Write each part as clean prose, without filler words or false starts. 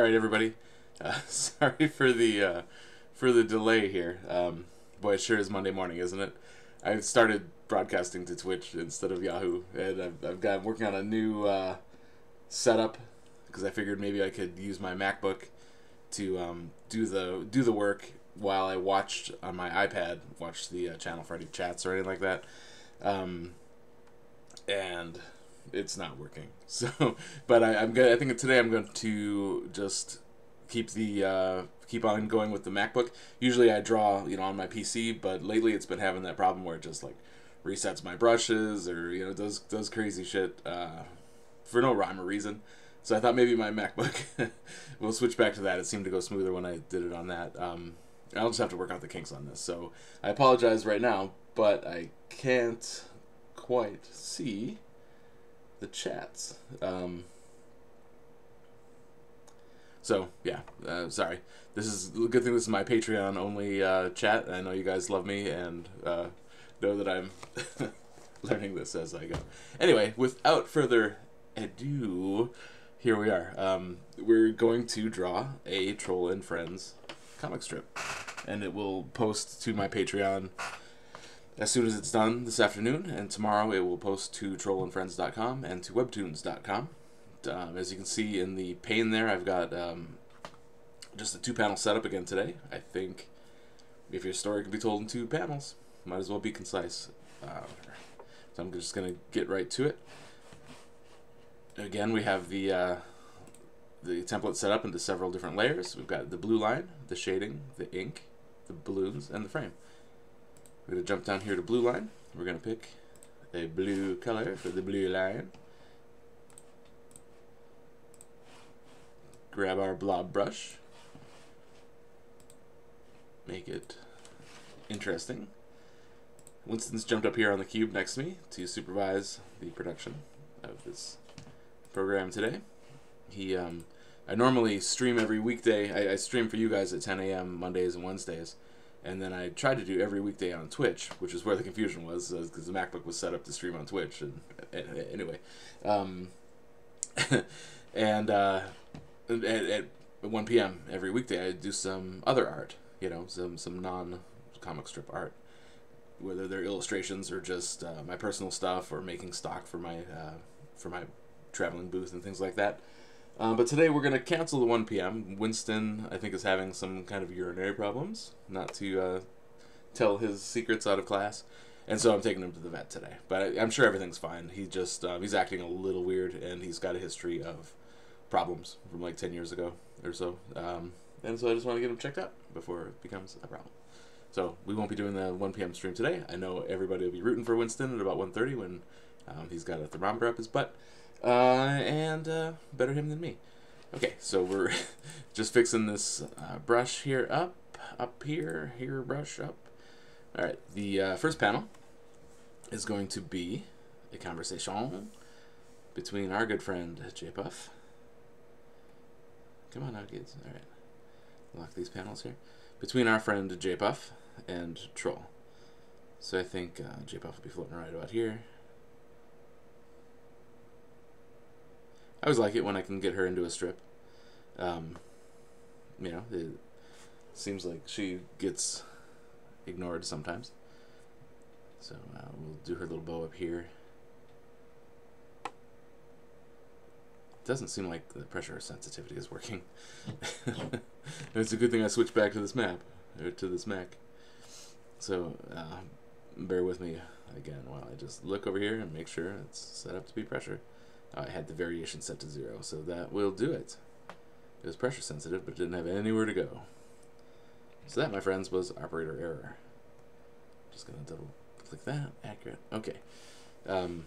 right, everybody. Sorry for the delay here. Boy, it sure is Monday morning, isn't it? I've started broadcasting to Twitch instead of Yahoo, and I'm working on a new setup because I figured maybe I could use my MacBook to do the work while I watched on my iPad, watch the channel for any chats or anything like that. And it's not working. So, but I think today I'm going to just keep on going with the MacBook. Usually I draw, on my PC, but lately it's been having that problem where it just like resets my brushes or does crazy shit for no rhyme or reason. So I thought maybe my MacBook will switch back to that. It seemed to go smoother when I did it on that. I'll just have to work out the kinks on this. So I apologize right now, but I can't quite see the chats. So yeah, sorry. This is a good thing. This is my Patreon only chat. I know you guys love me and know that I'm learning this as I go. Anyway, without further ado, here we are. We're going to draw a Troll and Friends comic strip, and it will post to my Patreon as soon as it's done this afternoon, and tomorrow it will post to trollandfriends.com and to webtoons.com. As you can see in the pane there, I've got just a 2-panel setup again today. I think if your story can be told in 2 panels, might as well be concise. So I'm just going to get right to it. Again, we have the template set up into several different layers. We've got the blue line, the shading, the ink, the balloons, and the frame. We're going to jump down here to blue line. We're going to pick a blue color for the blue line. Grab our blob brush. Make it interesting. Winston's jumped up here on the cube next to me to supervise the production of this program today. I normally stream every weekday. I stream for you guys at 10 a.m. Mondays and Wednesdays. And then I tried to do every weekday on Twitch, which is where the confusion was, because the MacBook was set up to stream on Twitch. And anyway, and at 1 p.m. every weekday, I do some other art, some non-comic strip art, whether they're illustrations or just my personal stuff or making stock for my traveling booth and things like that. But today we're going to cancel the 1 p.m. Winston, I think, is having some kind of urinary problems, not to tell his secrets out of class, and so I'm taking him to the vet today. But I'm sure everything's fine. He just he's acting a little weird, and he's got a history of problems from like 10 years ago or so. And so I just want to get him checked out before it becomes a problem. So we won't be doing the 1 p.m. stream today. I know everybody will be rooting for Winston at about 1:30 when he's got a thermometer up his butt. And better him than me. Okay, so we're just fixing this brush here up here, brush up. Alright, the first panel is going to be a conversation between our good friend J-Puff. Come on now, kids. Alright, lock these panels here. Between our friend J-Puff and Troll. So I think J-Puff will be floating right about here. I always like it when I can get her into a strip. It seems like she gets ignored sometimes. So we'll do her little bow up here. Doesn't seem like the pressure sensitivity is working. It's a good thing I switched back to this map, or to this Mac. So bear with me again while I just look over here and make sure it's set up to be pressure. I had the variation set to 0, so that will do it. It was pressure sensitive, but it didn't have anywhere to go. So that, my friends, was operator error. Just going to double click that. Accurate. Okay. Alright,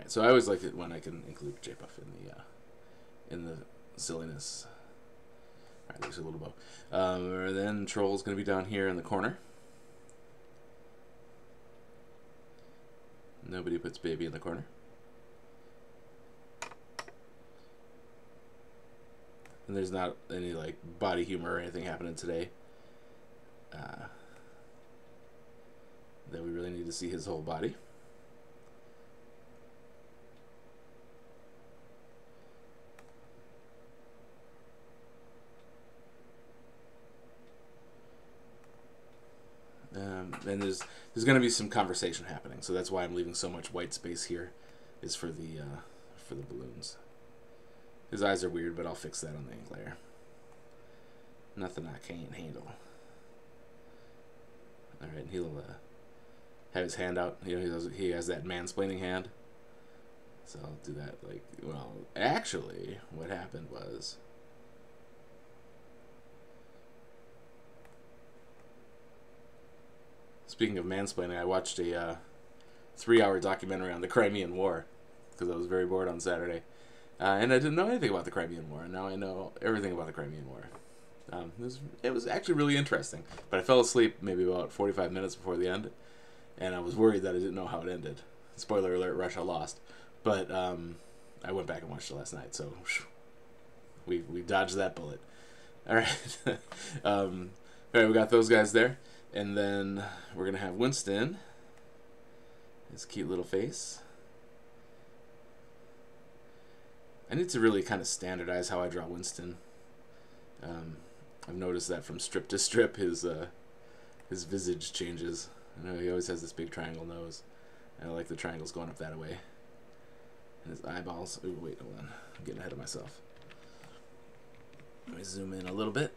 so I always like it when I can include J-Puff in the silliness. Alright, there's a little bow. Then Troll's going to be down here in the corner. Nobody puts baby in the corner. And there's not any like body humor or anything happening today that we really need to see his whole body. and there's going to be some conversation happening, so that's why I'm leaving so much white space here, is for the balloons. His eyes are weird, but I'll fix that on the ink layer. Nothing I can't handle. All right, he'll have his hand out. You know, he has that mansplaining hand. So I'll do that. Like, well, actually, what happened was, speaking of mansplaining, I watched a 3-hour documentary on the Crimean War because I was very bored on Saturday, and I didn't know anything about the Crimean War, and now I know everything about the Crimean War. It was actually really interesting, but I fell asleep maybe about 45 minutes before the end, and I was worried that I didn't know how it ended. Spoiler alert, Russia lost. But I went back and watched it last night, so we dodged that bullet. All right. All right, we got those guys there. And then we're going to have Winston. His cute little face. I need to really kind of standardize how I draw Winston. I've noticed that from strip to strip, his visage changes. I know he always has this big triangle nose. And I like the triangles going up that way. And his eyeballs. Ooh, wait, hold on. I'm getting ahead of myself. Let me zoom in a little bit.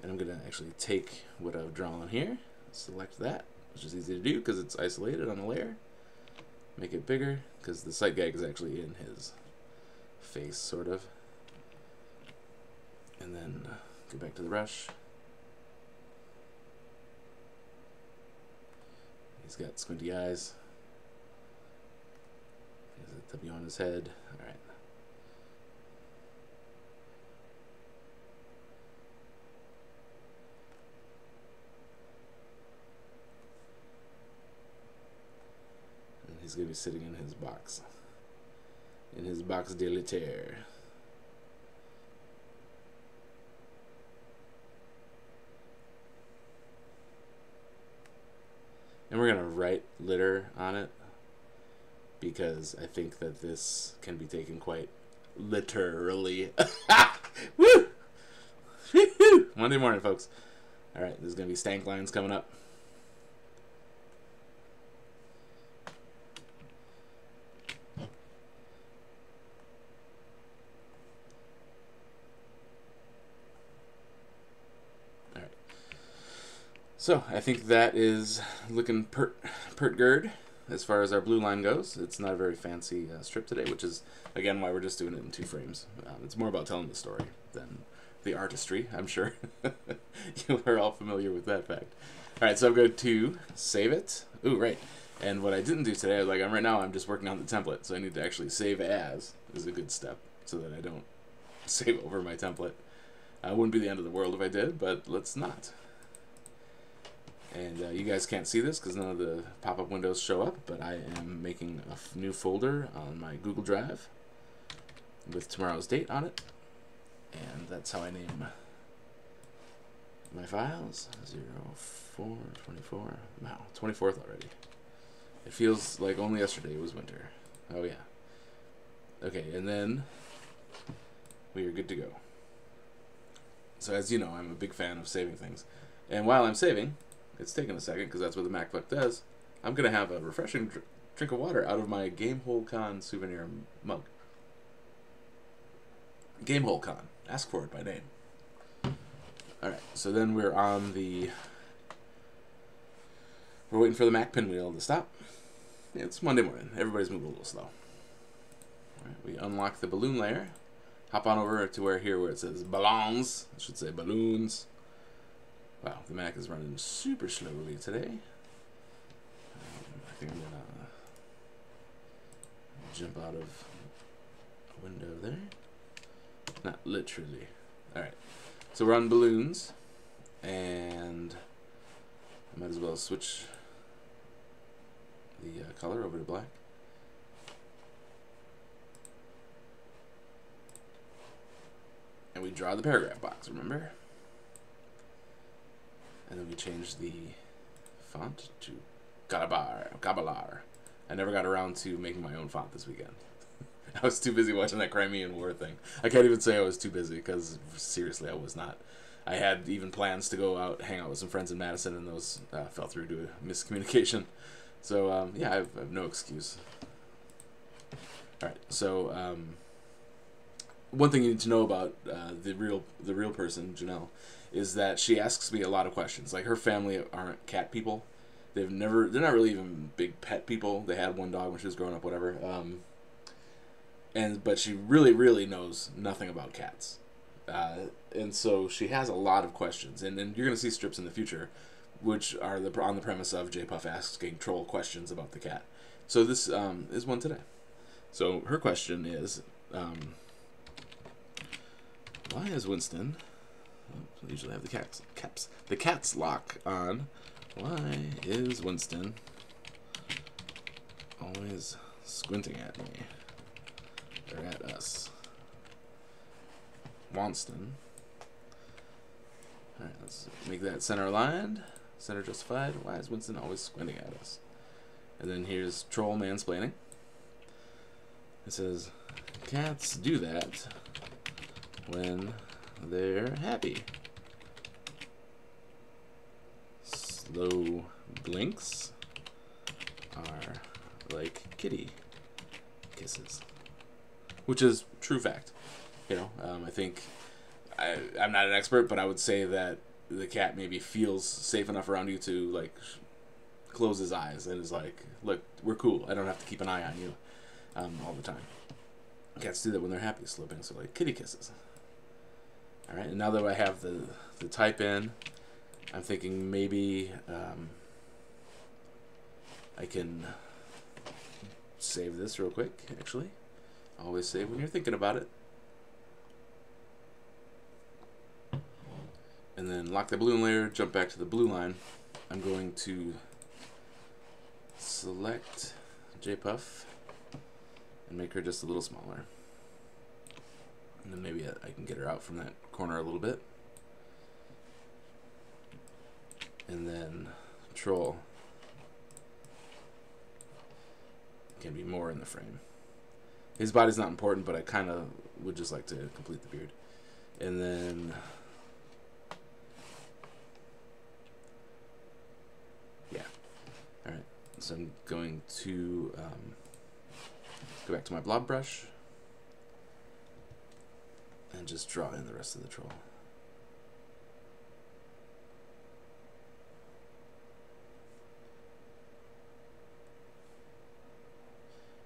And I'm going to actually take what I've drawn here, select that, which is easy to do because it's isolated on a layer. Make it bigger because the sight gag is actually in his face, sort of. And then go back to the brush. He's got squinty eyes. He has a W on his head. Alright. And he's going to be sitting in his box. In his box de litter. And we're going to write litter on it because I think that this can be taken quite literally. Woo! Woo-hoo! Monday morning, folks. Alright, there's going to be stank lines coming up. So, I think that is looking pert good as far as our blue line goes. It's not a very fancy strip today, which is, again, why we're just doing it in 2 frames. It's more about telling the story than the artistry, I'm sure. You are all familiar with that fact. Alright, so I'm going to save it. Ooh, right. And what I didn't do today, right now I'm just working on the template, so I need to actually save as is a good step so that I don't save over my template. It wouldn't be the end of the world if I did, but let's not. And you guys can't see this because none of the pop-up windows show up, but I am making a new folder on my Google Drive with tomorrow's date on it. And that's how I name my files. 0424. Wow, 24th already. It feels like only yesterday was winter. Oh yeah. Okay, and then we are good to go. So as you know, I'm a big fan of saving things. And while I'm saving, it's taking a second because that's what the MacBook does. I'm going to have a refreshing drink of water out of my Gamehole Con souvenir mug. Gamehole Con. Ask for it by name. Alright, so then we're on the... We're waiting for the Mac pinwheel to stop. It's Monday morning. Everybody's moving a little slow. Alright, we unlock the balloon layer. Hop on over to where it says balloons. I should say balloons. Wow, the Mac is running super slowly today. I think I'm gonna jump out of a window there. Not literally. Alright, so we're on balloons, and I might as well switch the color over to black. And we draw the paragraph box, remember? And then we change the font to Gabalar. I never got around to making my own font this weekend. I was too busy watching that Crimean War thing. I can't even say I was too busy because seriously, I was not. I had even plans to go out, hang out with some friends in Madison, and those fell through due to miscommunication. So yeah, I have no excuse. All right, so one thing you need to know about the real person, Janelle, is that she asks me a lot of questions. Like, her family aren't cat people. They're not really even big pet people. They had one dog when she was growing up, whatever. But she really knows nothing about cats. And so she has a lot of questions, and then you're going to see strips in the future, which are on the premise of J Puff asking Troll questions about the cat. So this is one today. So her question is, why is Winston? I usually have the caps lock on. Why is Winston always squinting at me or at us? Winston. All right, let's make that center aligned, center justified. Why is Winston always squinting at us? And then here's Troll mansplaining. It says, cats do that when they're happy. Slow blinks are like kitty kisses, which is true fact. You know, I think I'm not an expert, but I would say that the cat maybe feels safe enough around you to like close his eyes and is like, look, we're cool. I don't have to keep an eye on you all the time. Cats do that when they're happy. Slow blinks are like kitty kisses. All right, and now that I have the type in, I'm thinking maybe I can save this real quick, actually. Always save when you're thinking about it. And then lock the balloon layer, jump back to the blue line. I'm going to select J-Puff and make her just a little smaller. And then maybe I can get her out from that corner a little bit. And then Troll can be more in the frame. His body's not important, but I kind of would just like to complete the beard. And then yeah. All right. So I'm going to go back to my blob brush and just draw in the rest of the Troll.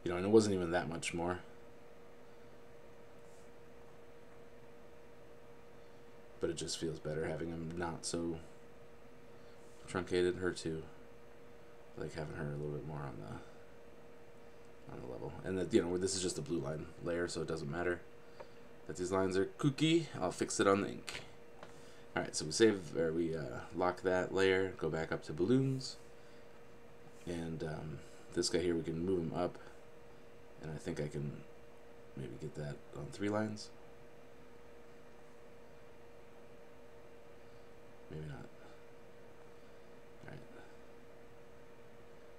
You know, and it wasn't even that much more. But it just feels better having him not so truncated. Her too. Like having her a little bit more on the level. And that, you know, this is just a blue line layer, so it doesn't matter that these lines are kooky. I'll fix it on the ink. Alright, so we lock that layer, go back up to balloons. And this guy here, we can move him up. And I think I can maybe get that on 3 lines. Maybe not. Alright.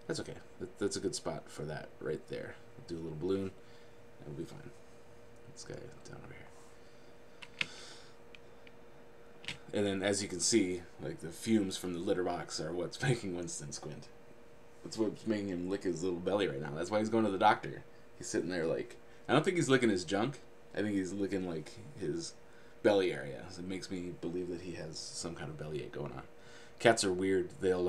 That's okay. That's a good spot for that right there. Do a little balloon, and we'll be fine. This guy down over here. And then, as you can see, like the fumes from the litter box are what's making Winston squint. That's what's making him lick his little belly right now. That's why he's going to the doctor. He's sitting there like, I don't think he's licking his junk. I think he's licking like his belly area. So it makes me believe that he has some kind of bellyache going on. Cats are weird. They're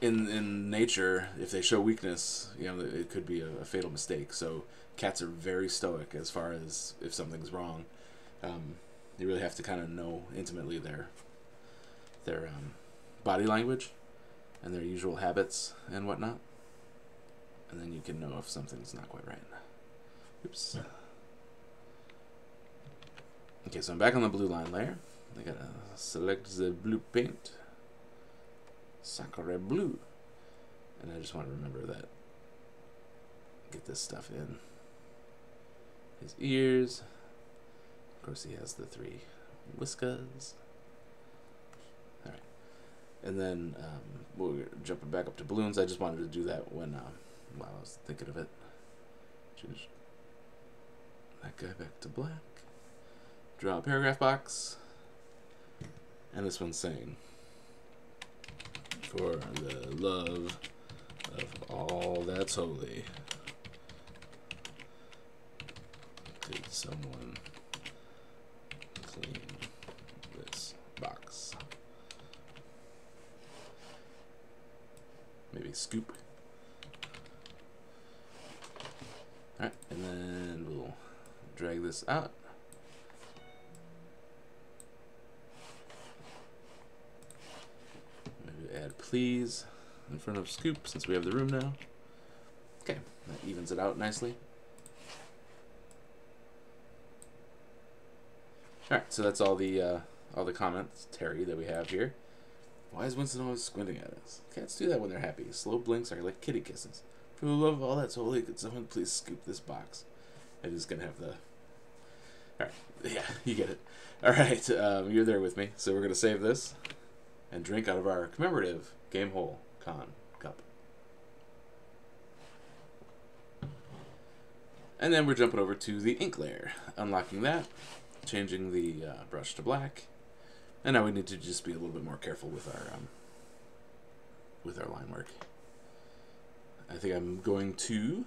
in nature, if they show weakness, you know, it could be a fatal mistake. So cats are very stoic as far as if something's wrong. You really have to kind of know intimately their body language and their usual habits and whatnot. And then you can know if something's not quite right. Oops. Okay, so I'm back on the blue line layer. I gotta select the blue paint. Sacre bleu. And I just want to remember that. Get this stuff in. His ears. Of course, he has the 3 whiskers. Alright. And then we're jumping back up to balloons. I just wanted to do that when while I was thinking of it. Change that guy back to black. Draw a paragraph box. And this one's saying, for the love of all that's holy, did someone clean this box? Maybe scoop. Alright, and then we'll drag this out. Maybe add please in front of scoop since we have the room now. Okay, that evens it out nicely. Alright, so that's all the comments, Terry, that we have here. Why is Winston always squinting at us? Cats do that when they're happy. Slow blinks are like kitty kisses. For the love of all that's holy, could someone please scoop this box? I'm just gonna have the... Alright, yeah, you get it. Alright, you're there with me. So we're gonna save this and drink out of our commemorative Gamehole Con cup. And then we're jumping over to the ink layer. Unlocking that, changing the brush to black. And now we need to just be a little bit more careful with our line work. I think I'm going to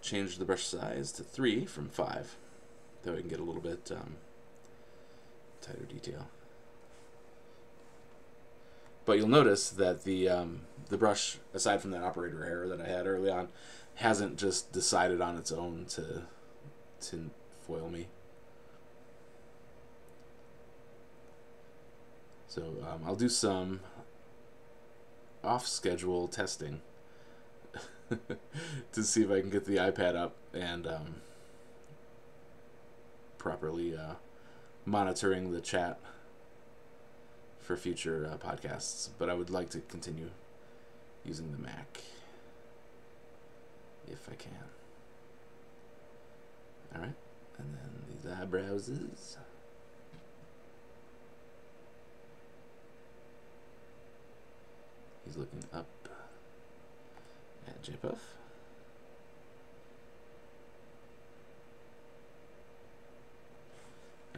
change the brush size to 3 from 5, though I can get a little bit tighter detail. But you'll notice that the brush, aside from that operator error that I had early on, hasn't just decided on its own to foil me. So I'll do some off-schedule testing to see if I can get the iPad up and properly monitoring the chat for future podcasts. But I would like to continue using the Mac if I can. Alright, and then these eyebrowses. He's looking up at JPuff.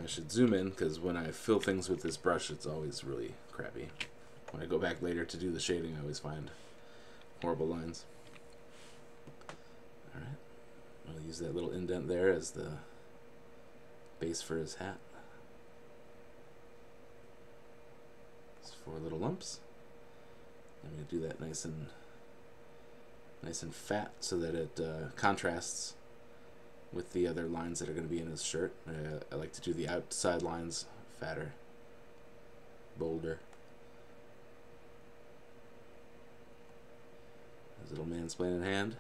I should zoom in because when I fill things with this brush, it's always really crappy. When I go back later to do the shading, I always find horrible lines. Alright, I'll use that little indent there as the base for his hat. It's 4 little lumps. I'm going to do that nice and fat so that it contrasts with the other lines that are going to be in his shirt. I like to do the outside lines fatter, bolder. There's a little mansplaining hand.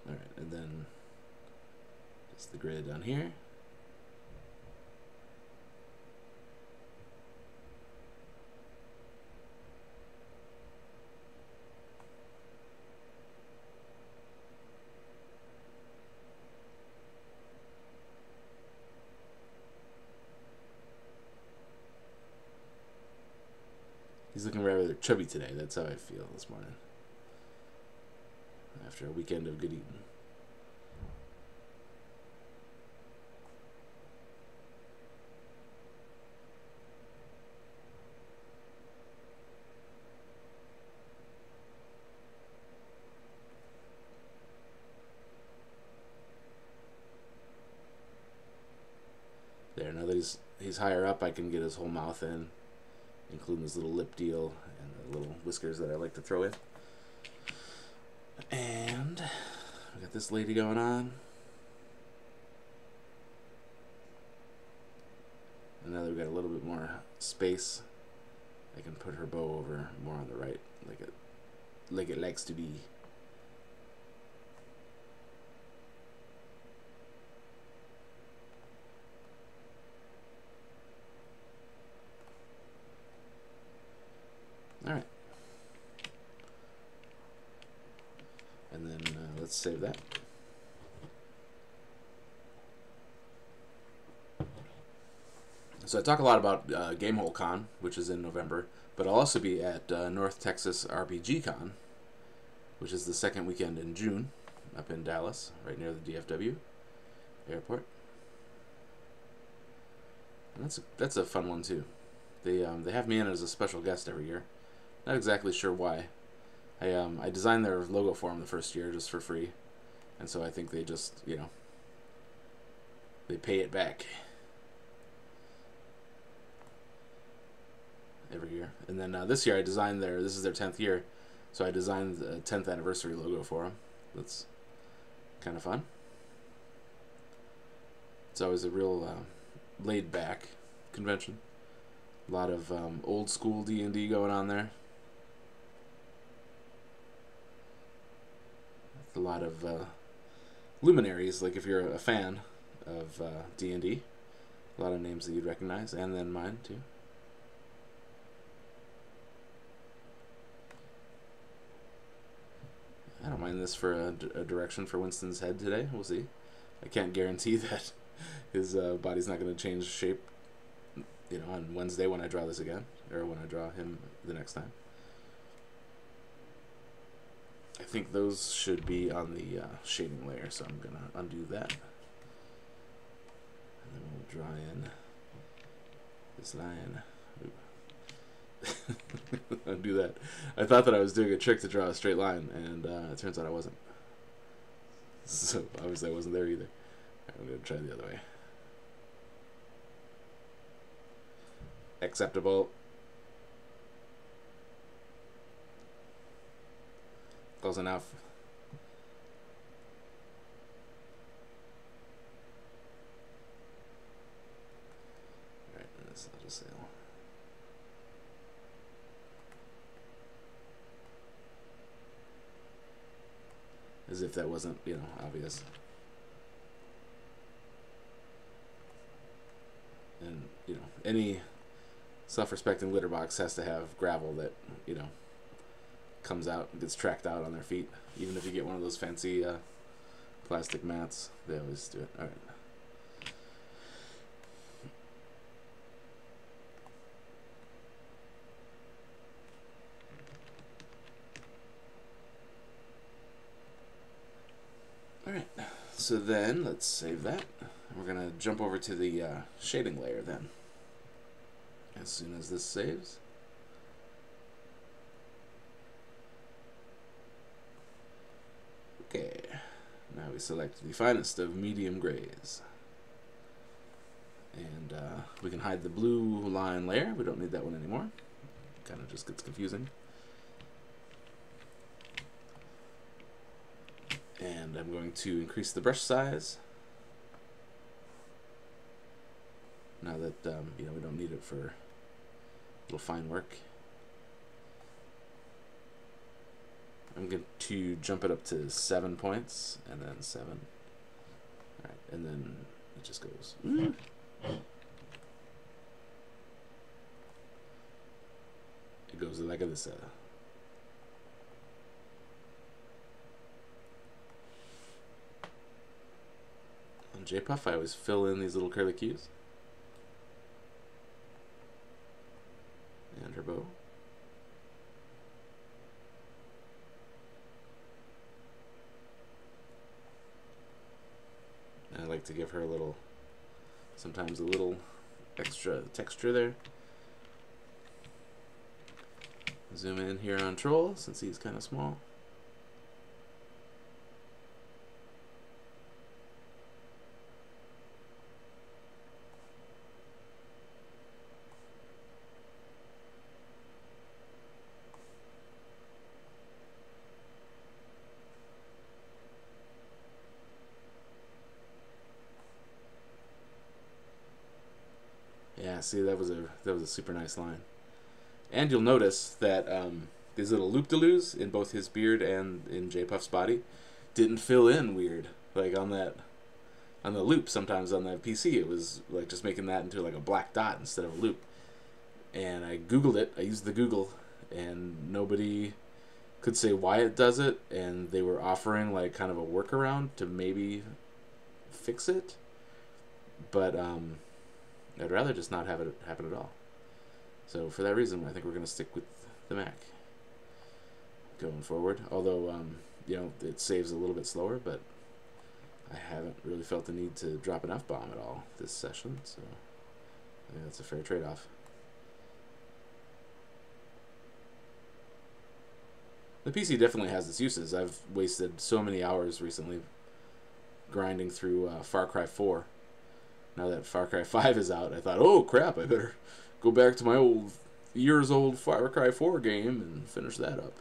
Alright, and then just the grid down here. He's looking rather chubby today. That's how I feel this morning. After a weekend of good eating. There, now that he's higher up, I can get his whole mouth in, including his little lip deal and the little whiskers that I like to throw in. And we got this lady going on. And now that we've got a little bit more space, I can put her bow over more on the right, like it likes to be. Alright. And then let's save that. So I talk a lot about Gamehole Con, which is in November, but I'll also be at North Texas RPG Con, which is the second weekend in June, up in Dallas, right near the DFW. Airport. And that's a fun one too. They have me in as a special guest every year. Not exactly sure why. I designed their logo for them the first year just for free, and so I think they just they pay it back every year. And then this year I designed this is their 10th year, so I designed the 10th anniversary logo for them. That's kind of fun. It's always a real laid back convention. A lot of old school D&D going on there. A lot of luminaries, like if you're a fan of D&D, a lot of names that you'd recognize, and then mine too. I don't mind this for a direction for Winston's head today. We'll see. I can't guarantee that his body's not going to change shape, on Wednesday when I draw this again, or when I draw him the next time. I think those should be on the shading layer, so I'm going to undo that. And then we'll draw in this line. Undo that. I thought that I was doing a trick to draw a straight line, and it turns out I wasn't. So obviously I wasn't there either. I'm going to try the other way. Acceptable. Close enough. Alright, this I'll just say. As if that wasn't, obvious. And, any self-respecting litter box has to have gravel that, comes out and gets tracked out on their feet. Even if you get one of those fancy plastic mats, they always do it. Alright. Alright, so then let's save that. We're going to jump over to the shading layer then. As soon as this saves. Okay, now we select the finest of medium grays. And we can hide the blue line layer. We don't need that one anymore. Kind of just gets confusing. And I'm going to increase the brush size. Now that we don't need it for little fine work. I'm going to jump it up to 7 points, and then 7. Alright, and then it just goes. It goes like this. On JPuff, I always fill in these little curly cues. And her bow. I like to give her sometimes a little extra texture there. Zoom in here on Troll, since he's kind of small. Yeah, see, that was a super nice line. And you'll notice that these little loop-de-loos in both his beard and in J-Puff's body didn't fill in weird. Like on the loop, sometimes on the PC, it was like just making that into like a black dot instead of a loop. And I Googled it. I used the Google, and nobody could say why it does it. And they were offering like kind of a workaround to maybe fix it. But I'd rather just not have it happen at all. So for that reason, I think we're going to stick with the Mac going forward. Although, it saves a little bit slower, but I haven't really felt the need to drop an F-bomb at all this session, so I think that's a fair trade-off. The PC definitely has its uses. I've wasted so many hours recently grinding through Far Cry 4. Now that Far Cry 5 is out, I thought, oh crap, I better go back to my years-old Far Cry 4 game and finish that up.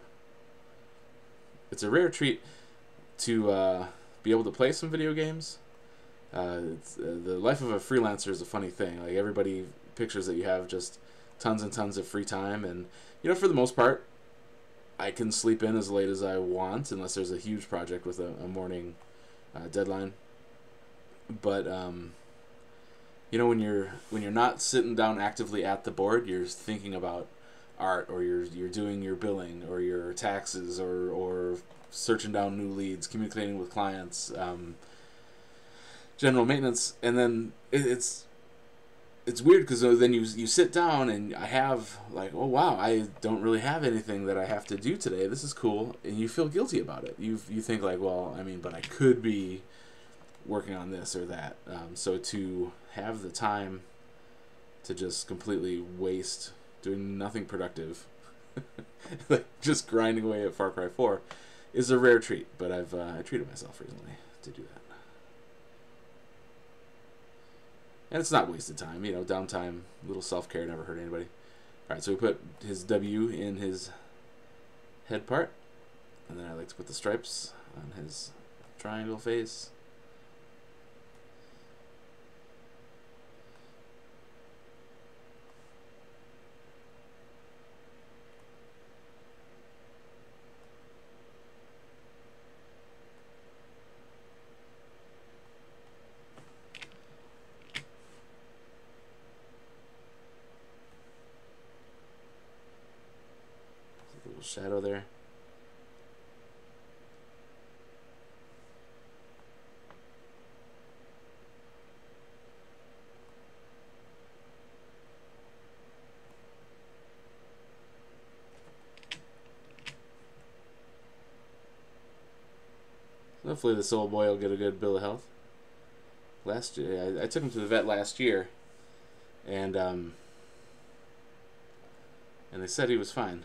It's a rare treat to be able to play some video games. The life of a freelancer is a funny thing. Like, everybody pictures that you have just tons and tons of free time, and you know, for the most part, I can sleep in as late as I want unless there's a huge project with a morning deadline. But you know, when you're not sitting down actively at the board, you're thinking about art, or you're doing your billing or your taxes, or searching down new leads, communicating with clients, general maintenance, and then it's weird because then you sit down and I have like, oh wow, I don't really have anything that I have to do today. This is cool, and you feel guilty about it. You think like, well, I mean, but I could be working on this or that. So to have the time to just completely waste doing nothing productive, like just grinding away at Far Cry 4, is a rare treat. But I treated myself recently to do that. And it's not wasted time, you know, downtime, a little self-care never hurt anybody. Alright, so we put his W in his head part, and then I like to put the stripes on his triangle face. Shadow there. So hopefully this old boy will get a good bill of health. Last year, I took him to the vet last year, and they said he was fine.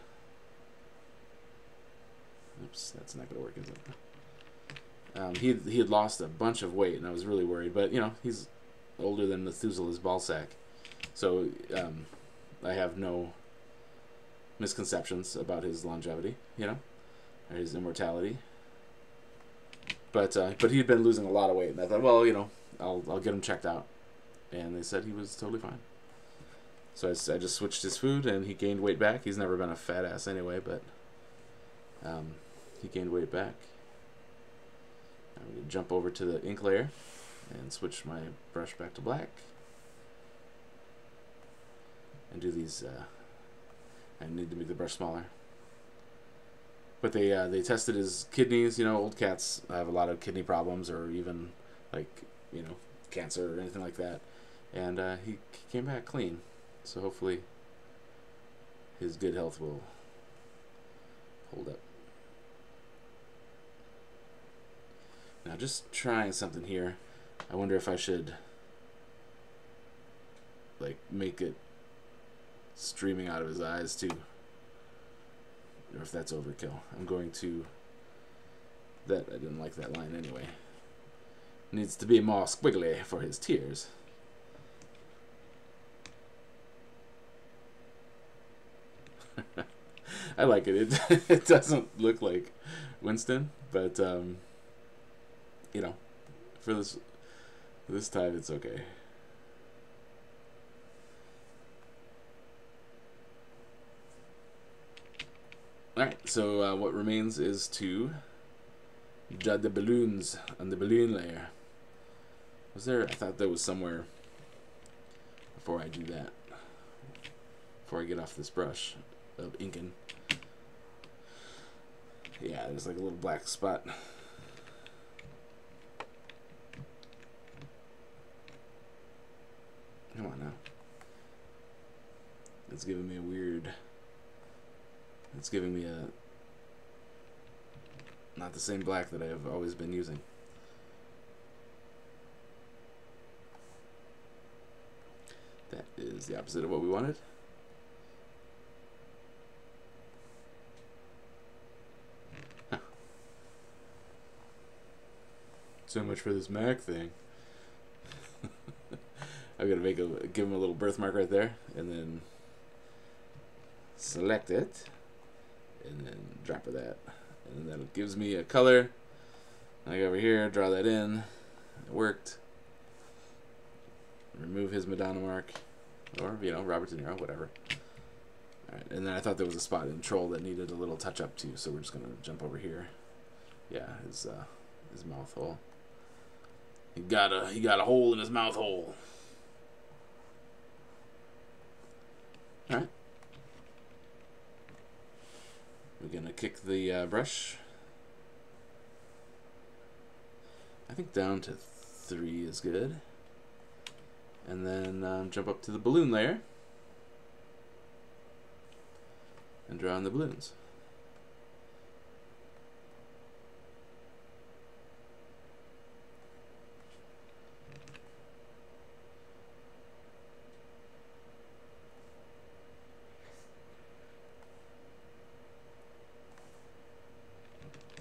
Oops, that's not going to work, is it? He had lost a bunch of weight, and I was really worried. But, you know, he's older than Methuselah's ballsack. So I have no misconceptions about his longevity, you know, or his immortality. But he had been losing a lot of weight, and I thought, well, you know, I'll get him checked out. And they said he was totally fine. So I just switched his food, and he gained weight back. He's never been a fat ass anyway, but he gained weight back. I'm going to jump over to the ink layer and switch my brush back to black. And do these, I need to make the brush smaller. But they tested his kidneys. You know, old cats have a lot of kidney problems, or even, like, you know, cancer or anything like that. And he came back clean. So hopefully his good health will hold up. Now, just trying something here. I wonder if I should, like, make it streaming out of his eyes too, or if that's overkill. I'm going to. I didn't like that line anyway. Needs to be more squiggly for his tears. I like it. It doesn't look like Winston, but you know, for this time it's okay. Alright, so what remains is to jot the balloons on the balloon layer. Was there? I thought there was somewhere before I do that. Before I get off this brush of inking. Yeah, there's like a little black spot. Come on now. It's giving me a weird... It's giving me a... Not the same black that I've always been using. is the opposite of what we wanted. Huh. So much for this Mac thing. I'm gonna give him a little birthmark right there, and then select it, and then drop of that, and then it gives me a color. I go over here, draw that in. It worked. Remove his Madonna mark, or Robert De Niro, whatever. All right, and then I thought there was a spot in Troll that needed a little touch up too, so we're just gonna jump over here. Yeah, his mouth hole. He got a hole in his mouth hole. All right. We're gonna kick the brush. I think down to 3 is good. And then jump up to the balloon layer and draw on the balloons.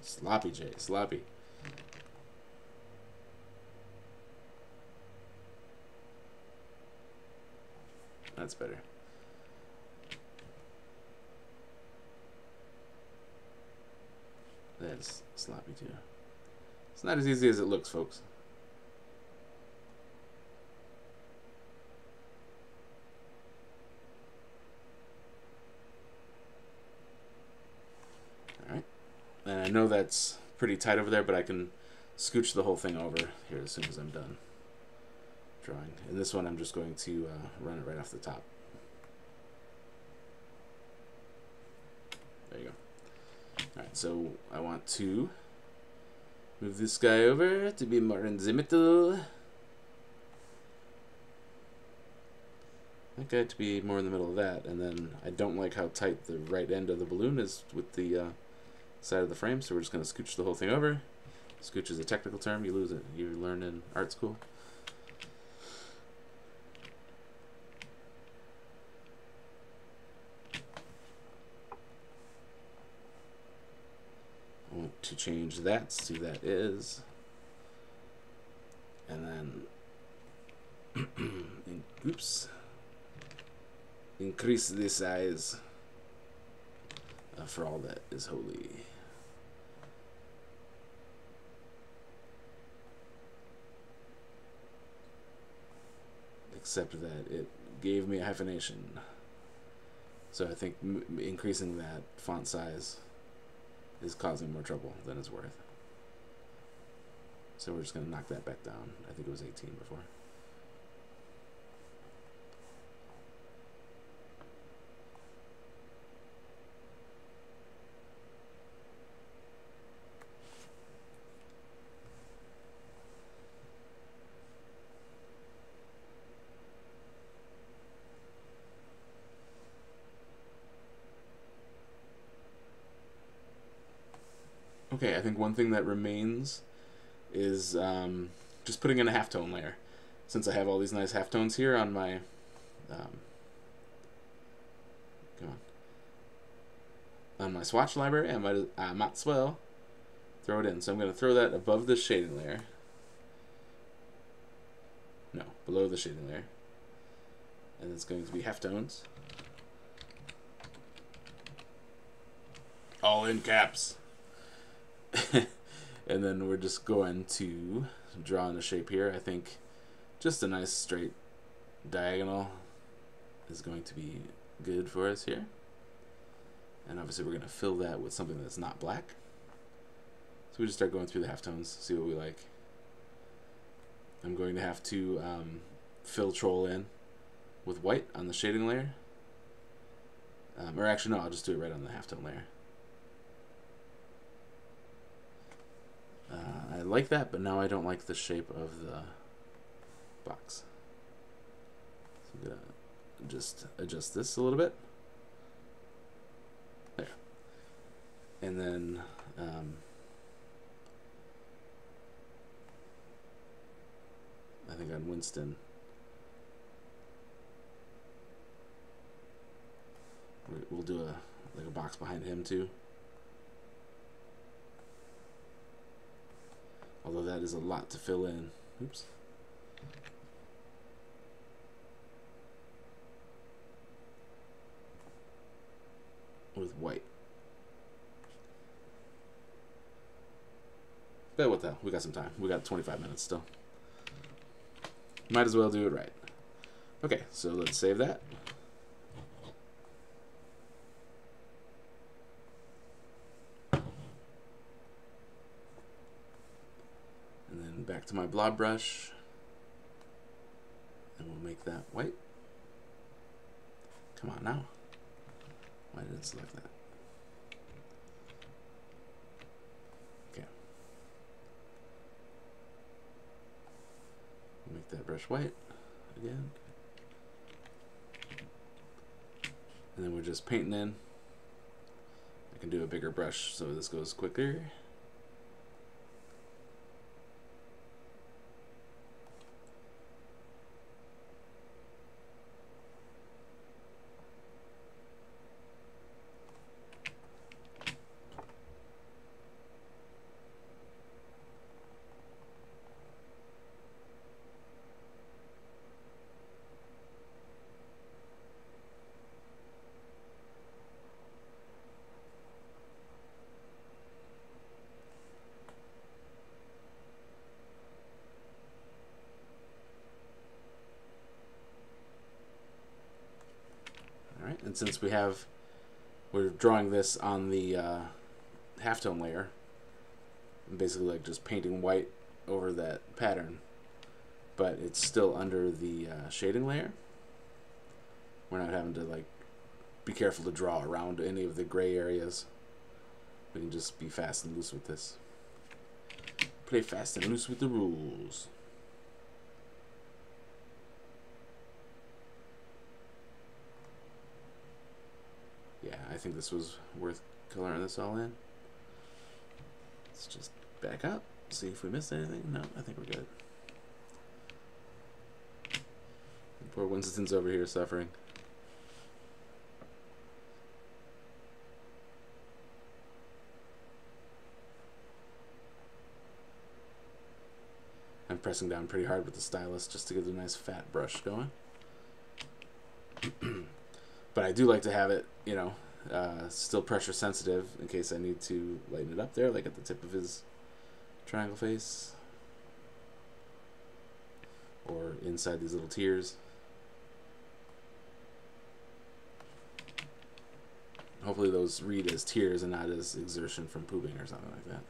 Sloppy, Jay, sloppy. That's better. That's sloppy too. It's not as easy as it looks, folks. Alright. And I know that's pretty tight over there, but I can scooch the whole thing over here as soon as I'm done drawing. And this one I'm just going to run it right off the top. There you go. Alright, so I want to move this guy over to be more in the middle. That guy to be more in the middle of that, and then I don't like how tight the right end of the balloon is with the side of the frame, so we're just going to scooch the whole thing over. Scooch is a technical term you learn in art school. I want to change that to that is, and then oops, increase the size for all that is holy. Except that it gave me a hyphenation, so I think increasing that font size is causing more trouble than it's worth. So we're just going to knock that back down. I think it was 18 before. Okay, I think one thing that remains is just putting in a halftone layer. Since I have all these nice halftones here on my on my swatch library, I might as well throw it in. So I'm going to throw that above the shading layer. No, below the shading layer. And it's going to be halftones. All in caps. And then we're just going to draw in a shape here. I think just a nice straight diagonal is going to be good for us here. And obviously we're going to fill that with something that's not black. So we just start going through the halftones, see what we like. I'm going to have to fill Troll in with white on the shading layer. Or actually, no, I'll just do it right on the halftone layer. I like that, but now I don't like the shape of the box. So I'm going to just adjust this a little bit. There. And then I think on Winston, we'll do like a box behind him too. Although that is a lot to fill in. Oops. With white. But what the hell? We got some time. We got 25 minutes still. Might as well do it right. Okay, so let's save that. And then back to my blob brush. And we'll make that white. Come on now. Why did it select that? Okay. Make that brush white again. And then we're just painting in. I can do a bigger brush so this goes quicker. And since we're drawing this on the halftone layer, I'm basically like just painting white over that pattern, but it's still under the shading layer. We're not having to like be careful to draw around any of the gray areas. We can just be fast and loose with this. Play fast and loose with the rules. Yeah, I think this was worth coloring this all in. Let's just back up, see if we missed anything. No, I think we're good. And poor Winston's over here suffering. I'm pressing down pretty hard with the stylus just to get a nice fat brush going. But I do like to have it, you know, still pressure sensitive in case I need to lighten it up there, like at the tip of his triangle face. Or inside these little tears. Hopefully those read as tears and not as exertion from pooping or something like that.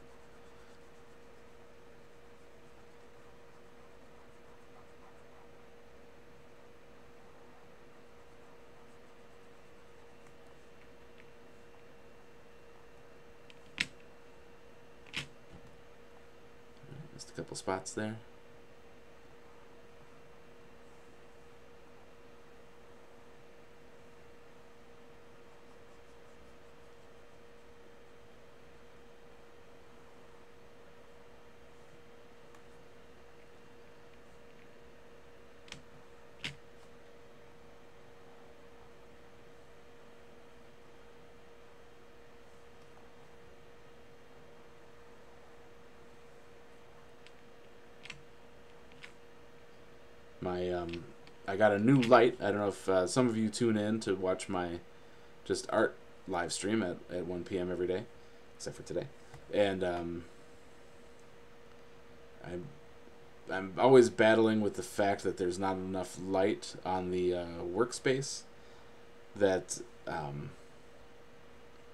Just a couple spots there. I got a new light. I don't know if some of you tune in to watch my just art live stream at 1 p.m. every day, except for today. And I'm always battling with the fact that there's not enough light on the workspace. That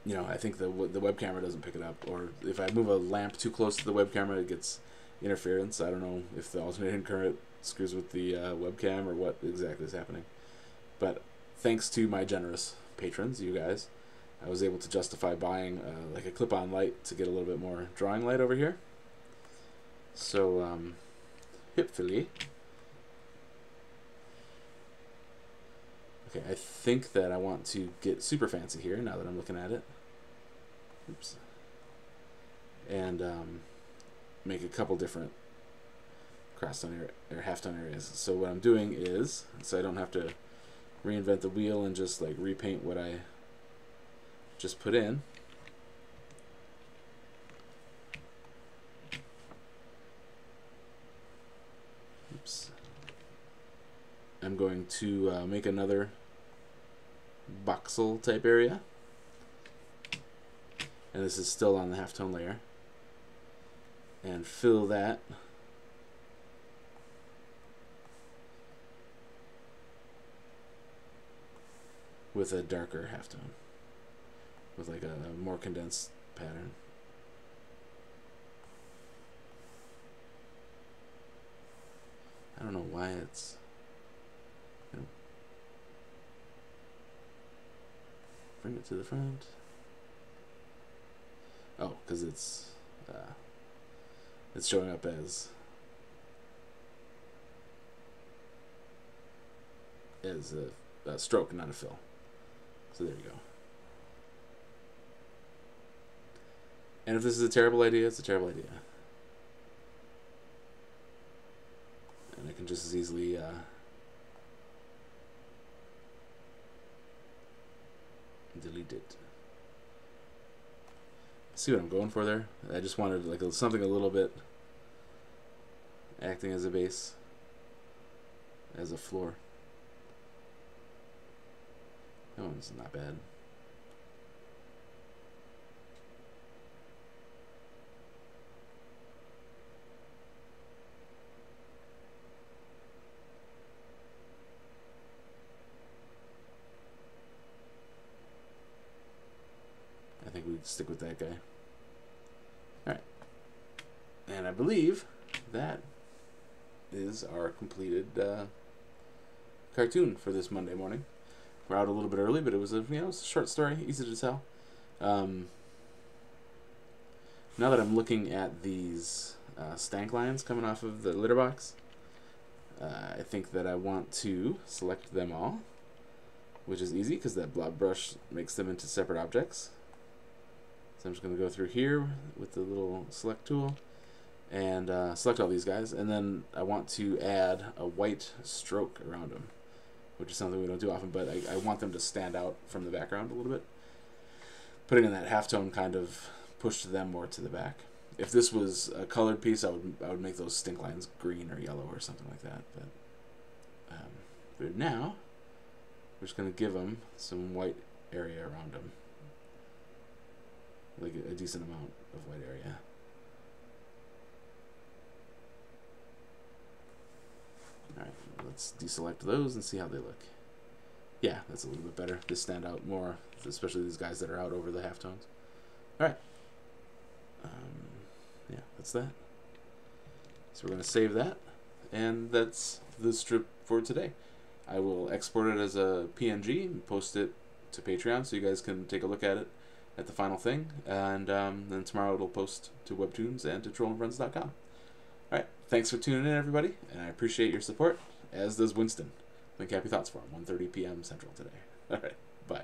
you know, I think the web camera doesn't pick it up, or if I move a lamp too close to the web camera, it gets interference. I don't know if the alternating current screws with the webcam or what exactly is happening. But thanks to my generous patrons, you guys, I was able to justify buying like a clip-on light to get a little bit more drawing light over here. So, hopefully. Okay, I think that I want to get super fancy here now that I'm looking at it. Oops. And make a couple different cross-tone area, or half-tone areas. So what I'm doing is, so I don't have to reinvent the wheel and just like repaint what I just put in. Oops. I'm going to make another voxel type area, and this is still on the halftone layer, and fill that with a darker halftone, with like a more condensed pattern. I don't know why it's, you know, bring it to the front. Oh, because it's showing up as a stroke, not a fill. So there you go. And if this is a terrible idea, it's a terrible idea. And I can just as easily delete it. See what I'm going for there? I just wanted like something a little bit acting as a base, as a floor. That one's not bad. I think we'd stick with that guy. Alright. And I believe that is our completed cartoon for this Monday morning. We're out a little bit early, but it was a it's a short story, easy to tell. Now that I'm looking at these stank lines coming off of the litter box, I think that I want to select them all, which is easy because that blob brush makes them into separate objects. So I'm just going to go through here with the little select tool and select all these guys, and then I want to add a white stroke around them, which is something we don't do often, but I want them to stand out from the background a little bit. Putting in that halftone kind of pushed them more to the back. If this was a colored piece, I would make those stink lines green or yellow or something like that. But now we're just going to give them some white area around them, like a decent amount of white area. Alright, let's deselect those and see how they look. Yeah, that's a little bit better. They stand out more, especially these guys that are out over the halftones. Alright. Yeah, that's that. So we're going to save that, and that's the strip for today. I will export it as a PNG and post it to Patreon so you guys can take a look at it at the final thing, and then tomorrow it'll post to Webtoons and to trollandfriends.com. Alright, thanks for tuning in, everybody, and I appreciate your support, as does Winston. Think Happy Thoughts Forum, 1:30 p.m. Central today. Alright, bye.